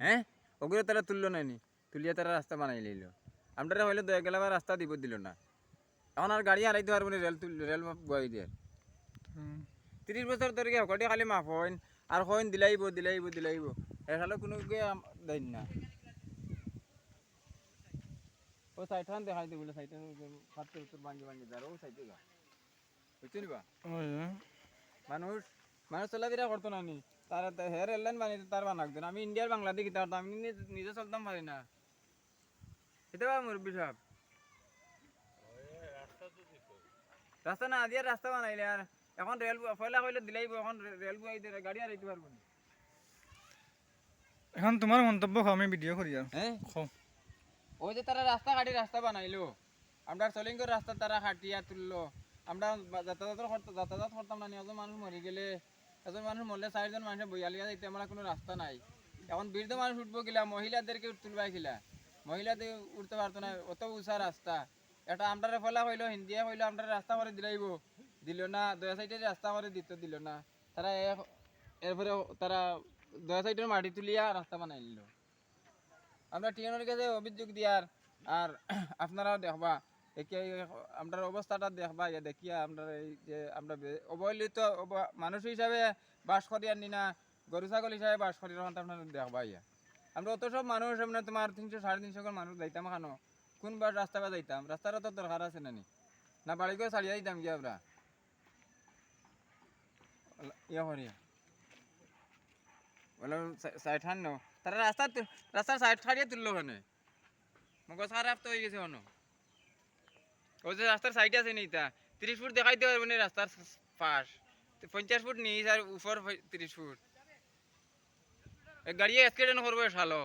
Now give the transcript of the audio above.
হ্যাঁ ওগুলো তারা তুললো নাইনি, তুলিয়া তারা রাস্তা বানাই লইল। আমরা হইলে দয়া গেলে আবার রাস্তা দিব দিল না। এখন আর গাড়ি আনাইতে পারবো না, রেল বই দিয়ে 30 বছর ধরে হকটি খালি মাফ হইন আর হইন দিলাইব দিলাইব দিলাইব, এখানে কোনো দেন না। ও সাইঠান দেখাইতে বলে সাইঠান পাত্র উত্তর ভাঙ্গি ভাঙ্গি যার ও সাইতে গা বুঝছো নিবা মানুষ মানুষ চলাফেরা করতো না নি, তার হেয়ার এয়ারলাইন বানিয়ে তার বানাক দেন। আমি ইন্ডিয়ার বাংলাদেশ কিতা করতাম, আমি নিজে চলতাম পারি না। এটা বা মুরব্বী সাহেব রাস্তা না দিয়ে রাস্তা বানাইলে আর এখন রেল ফয়লা কইলে দিলাইব, এখন রেল বই গাড়ি আর আইতে পারবো না। এখন তোমার মন্তব্য আমি ভিডিও করি আর হ্যাঁ ওই যে তারা রাস্তা কাটি রাস্তা বানাইলো, আমরা সলিঙ্গর রাস্তা তারা কাটিয়া তুললো, আমরা যাতায়াত করতাম না। এজন মানুষ মরে গেলে, এজন মানুষ মরলে 4জন মানুষের বইয়ালিয়া যাইতে আমরা কোনো রাস্তা নাই। এখন বৃদ্ধ মানুষ উঠবো গিলা, মহিলাদেরকে তুলবাই গিলা, মহিলাদের উঠতে পারতো না, অত উঁচা রাস্তা। এটা আমরা ফলা হইলো হিন্দিয়া হইলো আমরা রাস্তা করে দিলাইব, দিল না। দয়া সাইডে রাস্তা করে দিল না তারা। এরপরে তারা দয়া সাইডের মাটি তুলিয়া রাস্তা বানাই নিল। আমরা টিএনের কাছে অভিযোগ দিয়ার আর আপনারাও দেখবা আমরা অবস্থাটা দেখবা, দেখিয়া আমরা এই যে আমরা অবহেলিত মানুষ হিসাবে বাস করি আনি না, গরু ছাগল হিসাবে বাস করি আপনারা দেখবা। আমরা অত সব মানুষ এমনি তোমার 300-350 জন মানুষ যাইতাম খানো, কোনবার রাস্তা বা যাইতাম, রাস্তারও তো দরকার আছে না না বাড়ি করে ছাড়িয়ে দিতাম গিয়ে আমরা ইয়া করিয়া বলে সাইড হান তারা রাস্তার সাইড ছাড়িয়ে তুললো ওখানে মগজ খারাপ তো হয়ে গেছে অন্য। ওই যে রাস্তার সাইডে আছে নি তা 30 ফুট দেখাইতে পারবে না রাস্তার পাশ, 50 ফুট নিচ আর উপর 30 ফুট গাড়ি অ্যাক্সিডেন্ট করবে ভালো।